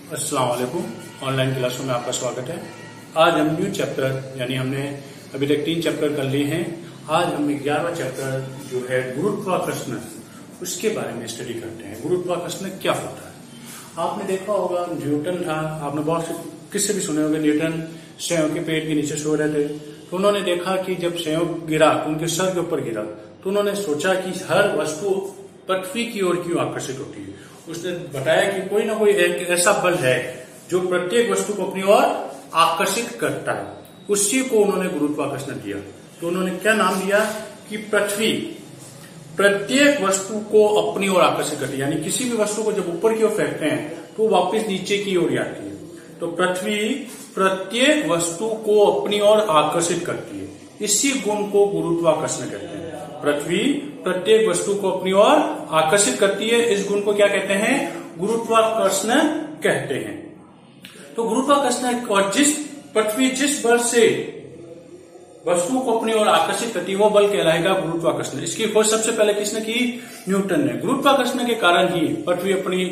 अस्सलाम वालेकुम। ऑनलाइन क्लासों में आपका स्वागत है। आज हम न्यू चैप्टर यानी हमने अभी तक 3 चैप्टर कर लिए हैं। आज हम 11वां चैप्टर जो है गुरुत्वाकर्षण, उसके बारे में स्टडी करते हैं। गुरुत्वाकर्षण क्या होता है? आपने देखा होगा न्यूटन था, आपने बहुत से किससे भी सुने होंगे। न्यूटन संयोग के पेड़ के नीचे सो रहे थे, तो उन्होंने देखा कि जब संयोग गिरा तो उनके सर के ऊपर गिरा, तो उन्होंने सोचा कि हर वस्तु पृथ्वी की ओर क्यों आकर्षित होती है। उसने बताया कि कोई ना कोई एक ऐसा बल है जो प्रत्येक वस्तु को अपनी ओर आकर्षित करता है। उसी को उन्होंने गुरुत्वाकर्षण दिया। तो उन्होंने क्या नाम दिया कि पृथ्वी प्रत्येक वस्तु को अपनी ओर आकर्षित करती है, यानी किसी भी वस्तु को जब ऊपर की ओर फेंकते हैं तो वापस नीचे की ओर आती है। तो पृथ्वी प्रत्येक वस्तु को अपनी ओर आकर्षित करती है। इसी गुण को गुरुत्वाकर्षण कहते हैं। पृथ्वी प्रत्येक वस्तु को अपनी ओर आकर्षित करती है, इस गुण को क्या कहते हैं? गुरुत्वाकर्षण कहते हैं। तो गुरुत्वाकर्षण और पृथ्वी जिस बल से वस्तु को अपनी ओर आकर्षित करती है वो बल कहलाएगा गुरुत्वाकर्षण। इसकी खोज सबसे पहले किसने की? न्यूटन ने। गुरुत्वाकर्षण के कारण ही पृथ्वी अपनी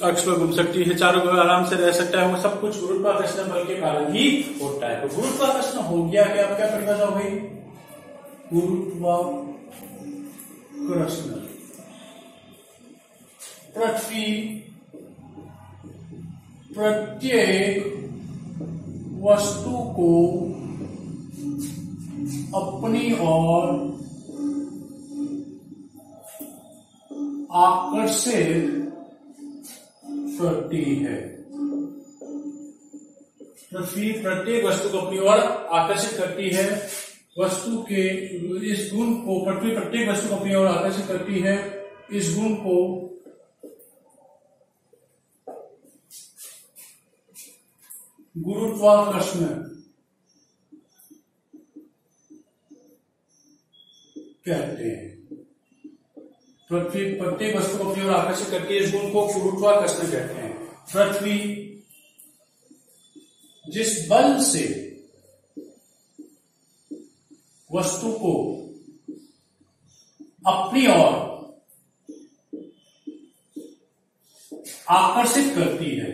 अक्ष पर घूम सकती है, चारों ओर आराम से रह सकता है। वो सब कुछ गुरुत्वाकर्षण बल के कारण ही होता है। तो गुरुत्वाकर्षण हो गया कि अब क्या परिभाषा हो गई? गुरुत्वाकर्षण पृथ्वी प्रत्येक वस्तु को अपनी ओर आकर्षित करती है। पृथ्वी प्रत्येक वस्तु को अपनी ओर आकर्षित करती है। वस्तु के इस गुण को, पृथ्वी प्रत्येक वस्तु को अपनी ओर आकर्षित करती है, इस गुण को गुरुत्वाकर्षण कहते हैं। पृथ्वी प्रत्येक वस्तु को अपनी ओर आकर्षित करती है, इस गुण को गुरुत्वाकर्षण कहते हैं। पृथ्वी जिस बल से वस्तु को अपनी ओर आकर्षित करती है,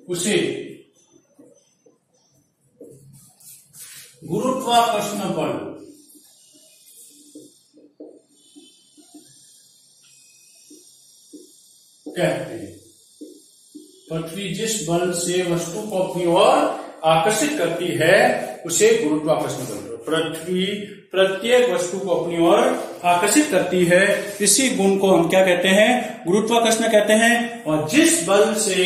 उसे गुरुत्वाकर्षण बल कहते हैं। पृथ्वी जिस बल से वस्तु को अपनी ओर आकर्षित करती है उसे गुरुत्वाकर्षण बल। पृथ्वी प्रत्येक वस्तु को अपनी ओर आकर्षित करती है, इसी गुण को हम क्या कहते हैं? गुरुत्वाकर्षण कहते हैं। और जिस बल से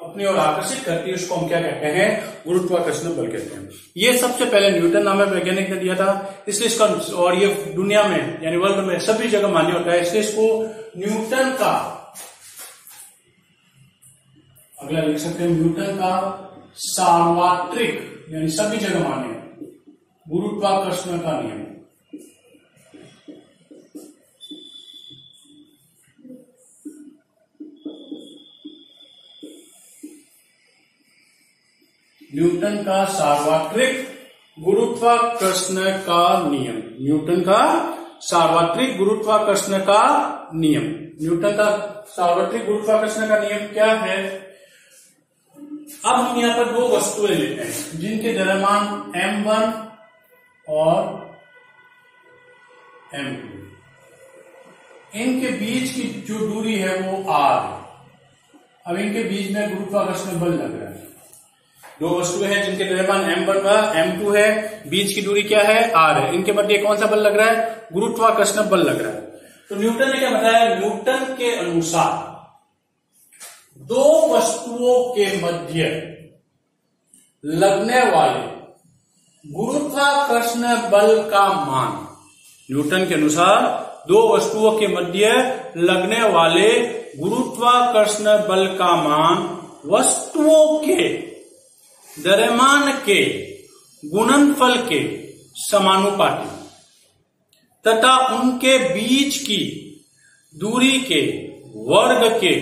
अपनी ओर आकर्षित करती है उसको हम क्या कहते हैं? गुरुत्वाकर्षण बल कहते हैं। ये सबसे पहले न्यूटन नामक वैज्ञानिक ने दिया था, इसलिए इसका, और ये दुनिया में यानी वर्ल्ड में सभी जगह मान्य होता है, इसलिए इसको न्यूटन का, अगला लिख सकते हैं, न्यूटन का सार्वत्रिक यानी सभी जगह मान्य गुरुत्वाकर्षण का नियम। न्यूटन का सार्वत्रिक गुरुत्वाकर्षण का नियम। न्यूटन का सार्वत्रिक गुरुत्वाकर्षण का नियम। न्यूटन का सार्वत्रिक गुरुत्वाकर्षण का नियम क्या है? अब हम यहां पर 2 वस्तुएं लेते हैं जिनके द्रव्यमान m1 और m2। इनके बीच की जो दूरी है वो r है। अब इनके बीच में गुरुत्वाकर्षण बल लग रहा है। 2 वस्तुएं हैं जिनके द्रव्यमान m1 व m2 है, बीच की दूरी क्या है? r है। इनके मध्य कौन सा बल लग रहा है? गुरुत्वाकर्षण बल लग रहा है। तो न्यूटन ने क्या बताया? न्यूटन के अनुसार 2 वस्तुओं के मध्य लगने वाले गुरुत्वाकर्षण बल का मान, न्यूटन के अनुसार 2 वस्तुओं के मध्य लगने वाले गुरुत्वाकर्षण बल का मान वस्तुओं के द्रव्यमान के गुणनफल के समानुपाती तथा उनके बीच की दूरी के वर्ग के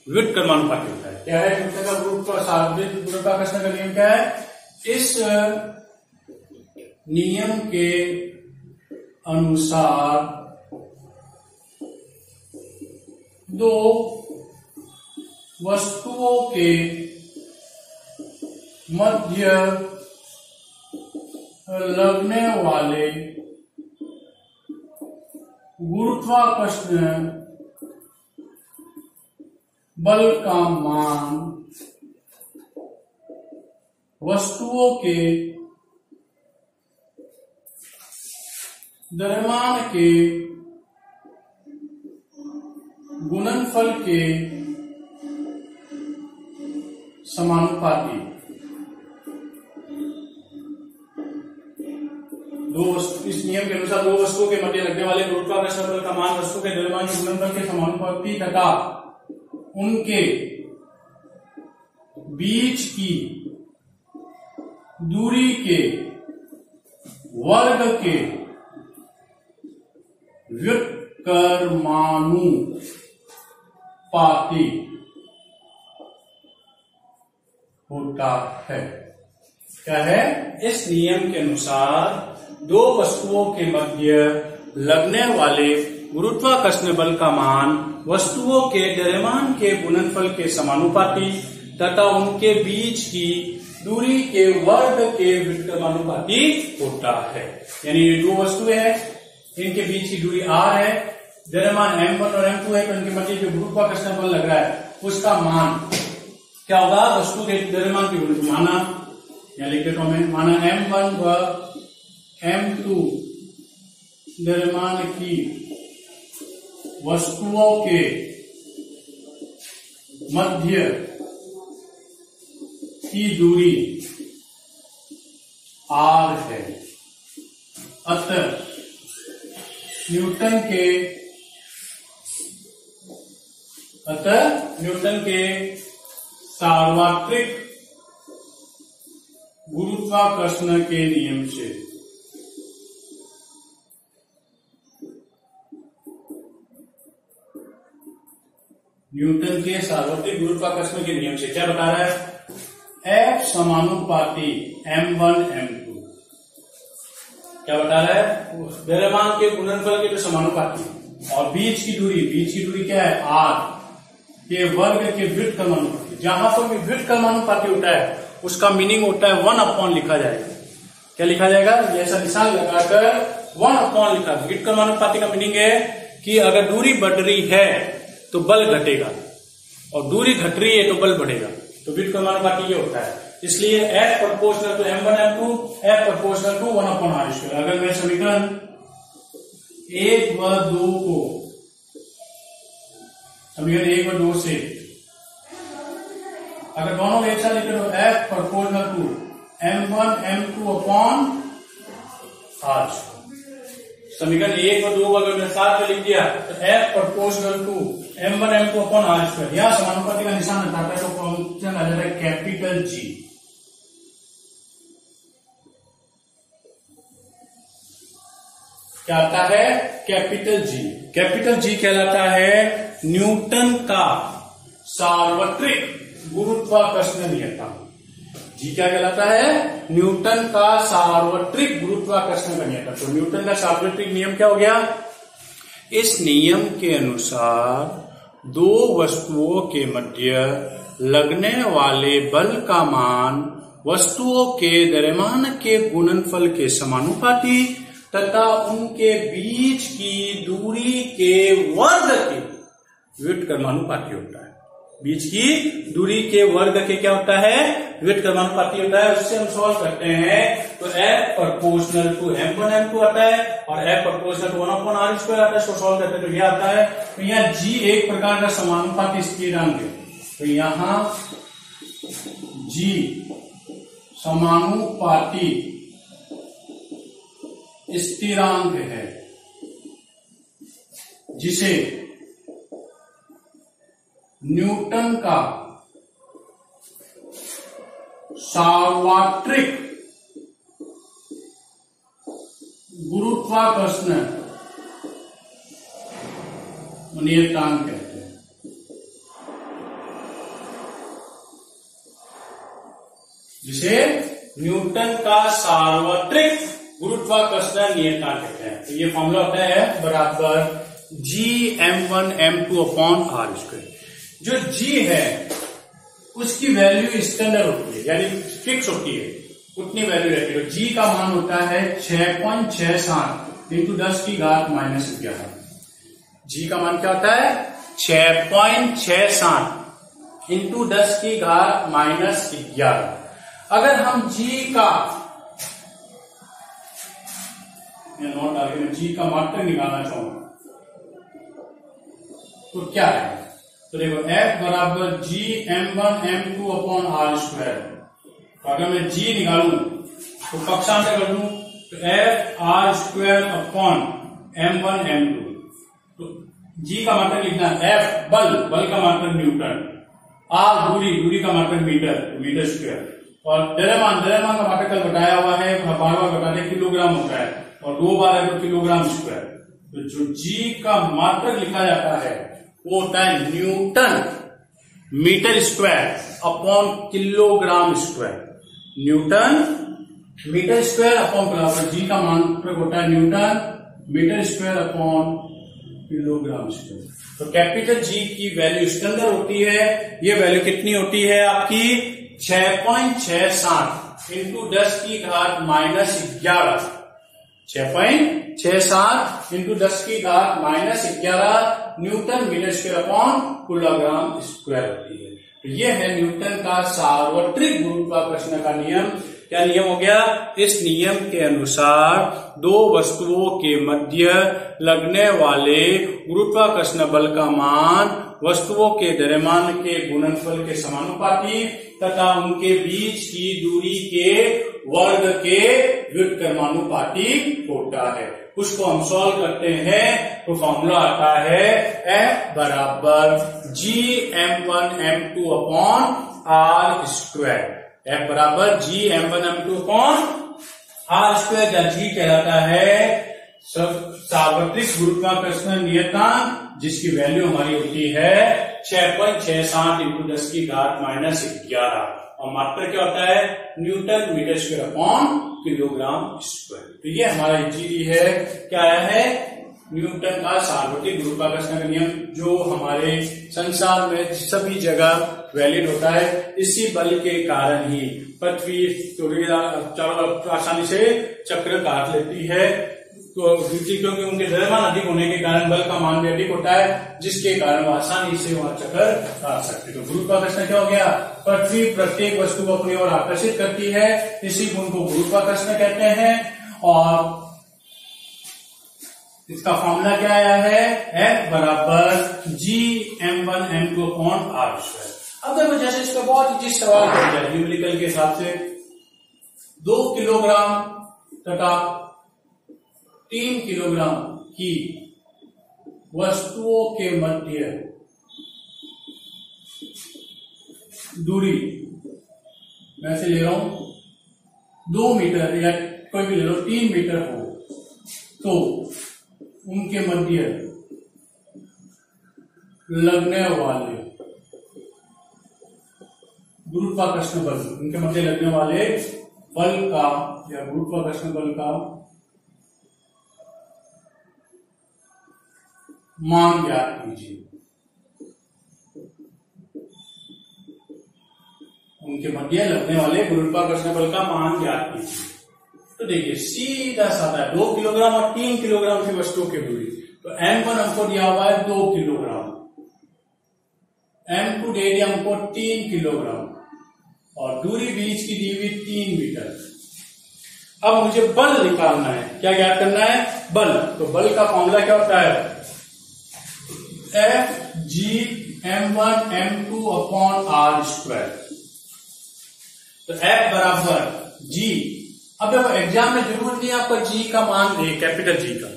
व्युत्क्रमानुपाती होता है। क्या है न्यूटन का गुरुत्वाकर्षण का नियम? क्या है? इस नियम के अनुसार दो वस्तुओं के मध्य लगने वाले गुरुत्वाकर्षण बल का मान वस्तुओं के द्रव्यमान के गुणनफल के समानुपाती। इस नियम के अनुसार दो वस्तुओं के मध्य लगने वाले गुरुत्वाकर्षण बल का मान वस्तु के द्रव्यमान के गुणनफल के समानुपाती तथा उनके बीच की दूरी के वर्ग के व्युत्क्रमानुपाती होता है। क्या है? इस नियम के अनुसार दो वस्तुओं के मध्य लगने वाले गुरुत्वाकर्षण बल का मान वस्तुओं के द्रव्यमान के गुणनफल के समानुपाती तथा उनके बीच की दूरी के वर्ग के व्युत्क्रमानुपाती होता है। यानी ये दो वस्तुएं हैं, इनके बीच की दूरी r है, द्रव्यमान m1 और m2 है, तो इनके मध्य जो गुरुत्वाकर्षण बल लग रहा है उसका मान क्या होगा? वस्तु के द्रव्यमान की गुणनफल माना, या लिख देता हूं मैं, माना m1 व m2 द्रव्यमान की वस्तुओं के मध्य की दूरी r है। अतः न्यूटन के सार्वत्रिक गुरुत्वाकर्षण के नियम से न्यूटन के सार्वत्रिक गुरुत्वाकर्षण के नियम से क्या बता रहा है? F समानुपाती m1 m2। क्या बता रहा है? द्रव्यमान के गुणनफल के जो समानुपाती और बीच की दूरी क्या है? r के वर्ग के व्युत्क्रमानुपाती। जहां पर भी व्युत्क्रमानुपाती होता है उसका मीनिंग होता है 1/, लिखा जाएगा। क्या लिखा जाएगा? ऐसा निशान लगाकर 1/, लिखा। व्युत्क्रमानुपाती का मीनिंग है कि अगर दूरी बढ़ रही है तो बल घटेगा और दूरी घट रही है तो बल बढ़ेगा। तो व्युत्क्रमानुपाती ये होता है। इसलिए F proportional to m1 m2, F proportional to 1/r²। अगर मैं समीकरण 1 व 2 को समीकरण 1 व 2 से अगर दोनों एक साथ लिखे तो F proportional to m1 m2 r²। समीकरण 1 व 2 को अगर मैंने साथ में लिख दिया तो F proportional to m1 m2 r²। यह समानुपाती का निशान हटाता है तो फंक्शन आ जाता है कैपिटल G। क्या आता है? Capital G। कैपिटल G कहलाता है न्यूटन का सार्वत्रिक गुरुत्वाकर्षण नियतांक। जी क्या कहलाता है? न्यूटन का सार्वत्रिक गुरुत्वाकर्षण का नियतांक। तो न्यूटन का सार्वत्रिक नियम क्या हो गया? इस नियम के अनुसार दो वस्तुओं के मध्य लगने वाले बल का मान वस्तुओं के द्रव्यमान के गुणनफल के समानुपाती तथा उनके बीच की दूरी के वर्ग के व्युत्क्रमानुपाती होता है। बीच की दूरी के वर्ग के क्या होता है? व्युत्क्रमानुपाती होता है। उससे हम सॉल्व करते हैं तो F proportional to m1 m2 आता है और F प्रोपोर्शनल टू 1/r² आता है। इसको सॉल्व करते हैं तो यह आता है। तो यहाँ G एक प्रकार का समानुपाती स्थिरांक है। तो यहाँ G समानुपाती स्थिरांक है जिसे न्यूटन का सार्वत्रिक गुरुत्वाकर्षण नियतांक कहते हैं। जिसे न्यूटन का सार्वत्रिक गुरुत्वाकर्षण नियतांक कहते हैं। तो ये फॉर्मूला होता है F बराबर GM1M2/R²। जो G है उसकी वैल्यू स्टैंडर्ड होती है, यानी फिक्स होती है, उतनी वैल्यू रहती है। G का मान होता है 6.67 इंटू 10⁻11। G का मान क्या होता है? 6.67 इंटू 10⁻11। अगर हम G का नोट डालकर G का मात्रक निकालना चाहूंगा तो क्या है? तो देखो F बराबर GM1M2/R²। तो अगर मैं G निकालूं तो पक्षांतर कर दूं तो FR²/M1M2। तो G का मात्रक लिखना F बल का मात्रक न्यूटन, R दूरी का मात्रक मीटर स्क्वायर, और द्रव्यमान का मात्रक कल बताया हुआ है, बार बार बताते किलोग्राम होता है, और 2 बार है तो किलोग्राम स्क्वायर। तो जो G का मात्रक लिखा जाता है वो होता है newton metre square upon kilogram square. Newton metre square upon kilogram. G का मात्रक होता है newton metre square upon kilogram square. तो कैपिटल G की वैल्यू स्टैंडर्ड होती है। ये वैल्यू कितनी होती है आपकी? 6.67 into 10⁻11। 6.67 into 10⁻11 newton metre square upon kilogram square होती है। तो ये है न्यूटन का सार्वत्रिक गुरुत्वाकर्षण का नियम। क्या नियम हो गया? इस नियम के अनुसार दो वस्तुओं के मध्य लगने वाले गुरुत्वाकर्षण बल का मान वस्तुओं के द्रव्यमान के गुणनफल के समानुपाती तथा उनके बीच की दूरी के वर्ग के व्युत्क्रमानुपाती होता है। उसको हम सॉल्व करते हैं तो फॉर्मूला आता है F बराबर GM1M2/R²। F बराबर GM1M2/R², जहाँ G कहलाता है सार्वत्रिक गुरुत्वाकर्षण नियतांक, जिसकी वैल्यू हमारी होती है 6.67 इंटू 10⁻11, और मात्रा क्या होता है? Newton metre square upon kilogram square. तो ये हमारा G है, क्या है? न्यूटन का सार्वत्रिक गुरुत्वाकर्षण का नियम, जो हमारे संसार में सभी जगह वैलिड होता है। इसी बल के कारण ही पृथ्वी चारों आसानी से चक्र काट लेती है, तो क्योंकि उनके द्रव्यमान अधिक होने के कारण बल का मान भी अधिक होता है, जिसके कारण वो आसानी से वहां चक्कर काट सकते। तो गुरुत्वाकर्षण क्या हो गया? पृथ्वी प्रत्येक वस्तु को अपनी ओर आकर्षित करती है, इसी गुण को गुरुत्वाकर्षण कहते हैं। और इसका फॉर्मूला क्या आया है? F बराबर GM1M2/R²। अब देखो, जैसे इसका बहुत ही सवाल हो जाए न्यूमेरिकल के हिसाब से, 2 किलोग्राम तथा 3 किलोग्राम की वस्तुओं के मध्य दूरी, मैं से ले रहा हूं 2 मीटर या कोई भी ले लो 3 मीटर हो, तो उनके मध्य लगने वाले गुरुत्वाकर्षण बल, उनके मध्य लगने वाले बल का या गुरुत्वाकर्षण बल का मान ज्ञात कीजिए। उनके मध्य लगने वाले गुरुत्वाकर्षण बल का मान ज्ञात कीजिए। तो देखिए, सीधा साधा 2 किलोग्राम और 3 किलोग्राम की वस्तुओं की दूरी, तो M1 हमको दिया हुआ है 2 किलोग्राम, M2 दे दिया हमको 3 किलोग्राम, और दूरी बीच की दी हुई 3 मीटर। अब मुझे बल निकालना है। क्या ज्ञात करना है? बल। तो बल का फॉर्मूला क्या होता है? F GM1M2/R²। तो F बराबर G। अब देखो, एग्जाम में जरूर नहीं आपका G का मान दे, कैपिटल G का।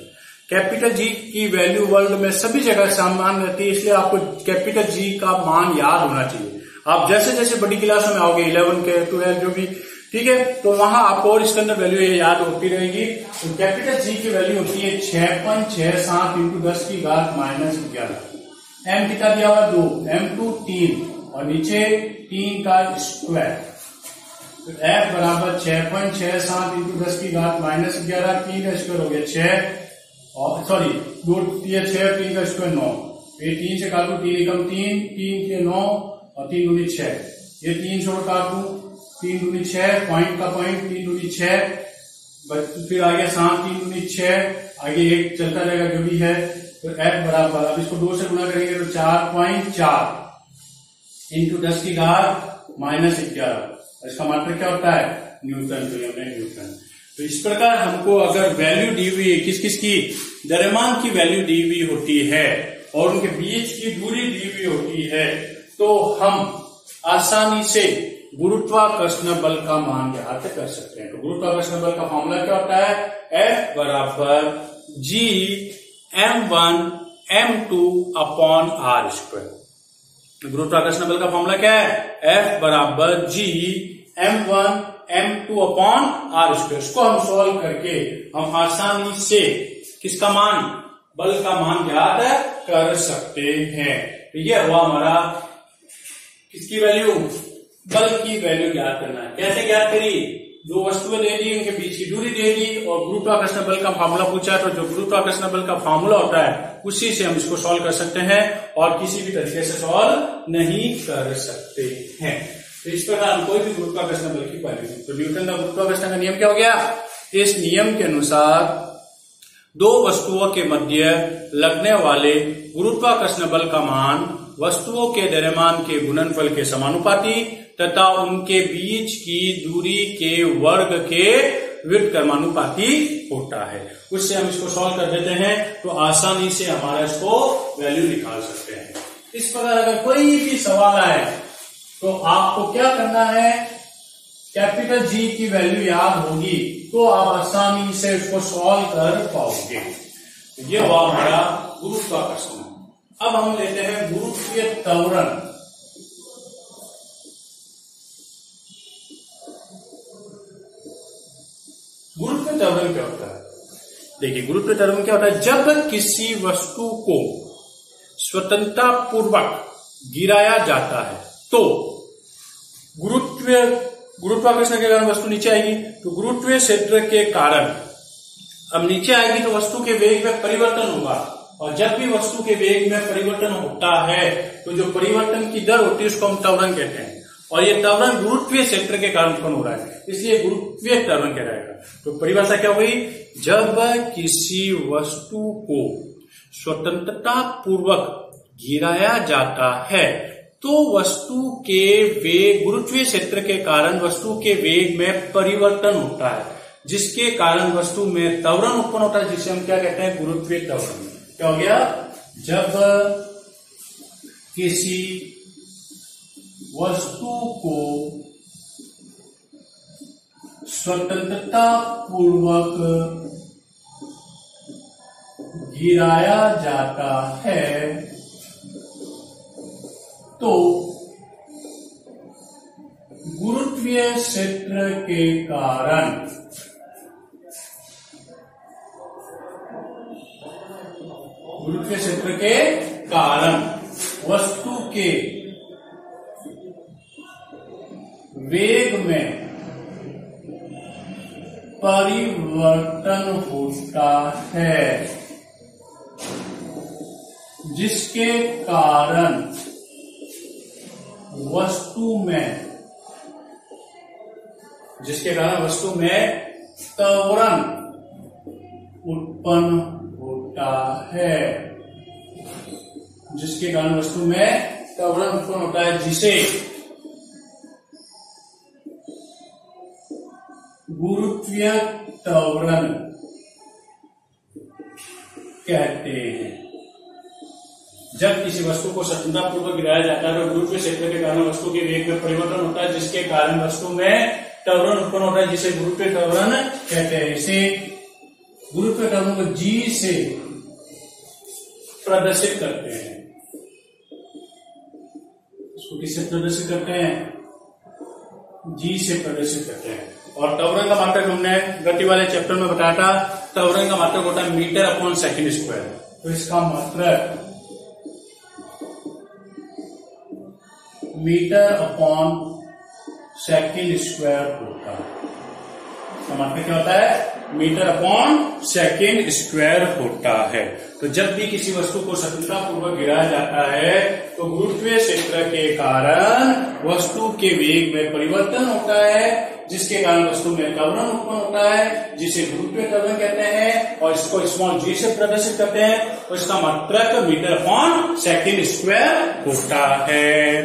कैपिटल G की वैल्यू वर्ल्ड में सभी जगह समान रहती है, इसलिए आपको कैपिटल G का मान याद होना चाहिए। आप जैसे जैसे बड़ी क्लासों में आओगे, 11 के 12 जो भी, ठीक है, तो वहां आपको और इसके अंदर वैल्यू ये याद होती रहेगी। तो कैपिटल G की वैल्यू होती है 6.67 इंटू 10⁻11। M कितना दिया हुआ? 2, M2 3, और नीचे 3 का स्क्वायर। तो F बराबर 6.67 इंटू 10⁻11, 3 का स्क्वायर हो गया 6, और सॉरी 2 3 6 3 का स्क्वायर 9, ये 3 से काटू 3 एकम 3 3 के 9 और 3 दूनी 6, ये 3 छोड़ काटू 3 दूनी 6, पॉइंट का पॉइंट 3 दूनी 6, फिर आगे 7 3 दूनी 6, आगे 1 चलता रहेगा जो भी है। तो f बराबर, अब इसको 2 से गुणा करेंगे तो 4.4 इंटू 10 की घात -11, इसका मात्रा क्या होता है न्यूटन, तो हमने न्यूटन। तो इस प्रकार हमको अगर वैल्यू दी हुई है किस किस की, द्रव्यमान की वैल्यू दी हुई होती है और उनके बीच की दूरी दी हुई होती है, तो हम आसानी से गुरुत्वाकर्षण बल का मान ज्ञात कर सकते हैं। तो गुरुत्वाकर्षण बल का फॉर्मूला क्या होता है, F बराबर G m1 m2 upon r square. गुरुत्वाकर्षण बल का फॉर्मूला क्या है, F बराबर G m1 m2 upon r square. इसको हम सॉल्व करके हम आसानी से किसका मान, बल का मान ज्ञात कर सकते हैं। तो ये हुआ हमारा किसकी वैल्यू, बल की वैल्यू ज्ञात करना है। कैसे ज्ञात करी, दो वस्तुएं दे दी, उनके बीच की दूरी दे दी और गुरुत्वाकर्षण बल का फार्मूला पूछा, तो जो गुरुत्वाकर्षण बल का फार्मूला होता है उसी से हम इसको सॉल्व कर सकते हैं और किसी भी तरीके से सॉल्व नहीं कर सकते हैं। तो इस प्रकार हम कोई भी गुरुत्वाकर्षण बल की वैल्यू, तो न्यूटन का गुरुत्वाकर्षण का नियम क्या हो गया, इस नियम के अनुसार दो वस्तुओं के मध्य लगने वाले गुरुत्वाकर्षण बल का मान वस्तुओं के द्रव्यमान के गुणनफल के समानुपाती तथा उनके बीच की दूरी के वर्ग के व्युत्क्रमानुपाती होता है। उससे हम इसको सॉल्व कर देते हैं तो आसानी से हमारा इसको वैल्यू निकाल सकते हैं। इस प्रकार अगर कोई भी सवाल आए तो आपको क्या करना है, कैपिटल जी की वैल्यू याद होगी तो आप आसानी से इसको सॉल्व कर पाओगे। ये हुआ हमारा गुरुत्वाकर्षण। अब हम लेते हैं गुरुत्वीय त्वरण। गुरुत्वीय त्वरण क्या होता है, देखिए गुरुत्वीय त्वरण क्या होता है, जब किसी वस्तु को स्वतंत्रता पूर्वक गिराया जाता है तो गुरुत्वाकर्षण के कारण वस्तु नीचे आएगी, तो गुरुत्वीय क्षेत्र के कारण अब नीचे आएगी तो वस्तु के वेग में परिवर्तन होगा, और जब भी वस्तु के वेग में परिवर्तन होता है तो जो परिवर्तन की दर होती है उसको हम त्वरण कहते हैं, और ये त्वरण गुरुत्वीय क्षेत्र के कारण उत्पन्न हो रहा है, इसलिए गुरुत्वीय त्वरण कहलाएगा। तो परिभाषा क्या हुई, जब किसी वस्तु को स्वतंत्रता पूर्वक गिराया जाता है तो वस्तु के वेग, गुरुत्वीय क्षेत्र के कारण वस्तु के वेग में परिवर्तन होता है, जिसके कारण वस्तु में त्वरण उत्पन्न होता है, जिसे हम क्या कहते हैं, गुरुत्वीय त्वरण। क्या हो गया, जब किसी वस्तु को स्वतंत्रता पूर्वक गिराया जाता है तो गुरुत्वीय क्षेत्र के कारण वस्तु के वेग में परिवर्तन होता है, जिसके कारण वस्तु में त्वरण उत्पन्न होता है, जिसके कारण वस्तु में त्वरण उत्पन्न होता है, जिसे गुरुत्वीय त्वरण कहते हैं। जब किसी वस्तु को स्वतंत्रतापूर्वक गिराया जाता है तो गुरुत्वीय क्षेत्र के कारण वस्तु के वेग में परिवर्तन होता है, जिसके कारण वस्तु में त्वरण उत्पन्न होता है, जिसे गुरुत्वीय त्वरण कहते हैं। इसे गुरुत्वीय त्वरण को जी से प्रदर्शित करते हैं। इसको किससे प्रदर्शित करते हैं, जी से प्रदर्शित करते हैं। और त्वरण का मात्रक हमने गति वाले चैप्टर में बताया था, त्वरण का मात्रक होता है मीटर अपॉन सेकंड स्क्वायर। तो इसका मात्रक मीटर अपॉन सेकंड स्क्वायर होता है। का मतलब क्या होता है, मीटर अपॉन सेकेंड स्क्वायर होता है। तो जब भी किसी वस्तु को सफलतापूर्वक गिराया जाता है तो गुरुत्वीय क्षेत्र के कारण वस्तु के वेग में परिवर्तन होता है, जिसके कारण वस्तु में त्वरण उत्पन्न होता है, जिसे गुरुत्वीय त्वरण कहते हैं, और इसको स्मॉल g से प्रदर्शित करते हैं। तो इसका मात्रक मीटर अपॉन सेकेंड स्क्वायर होता है।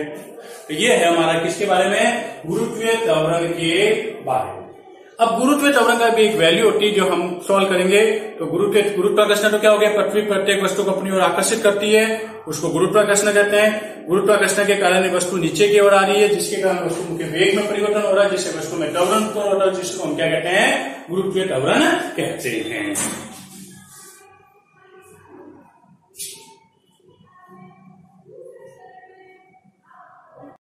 तो ये है हमारा किसके बारे में, गुरुत्वीय त्वरण के बारे में। अब गुरुत्वीय त्वरण का भी एक वैल्यू होती है जो हम सॉल्व करेंगे। तो गुरुत्वाकर्षण तो क्या हो गया, पृथ्वी प्रत्येक वस्तु को अपनी ओर आकर्षित करती है, उसको गुरुत्वाकर्षण कहते हैं। गुरुत्वाकर्षण के कारण वस्तु नीचे की ओर आ रही है, जिसके कारण वस्तु के वेग में परिवर्तन हो रहा है, जिससे वस्तु में त्वरण उत्पन्न हो रहा है, जिसको हम क्या कहते हैं, गुरुत्वीय त्वरण कहते हैं।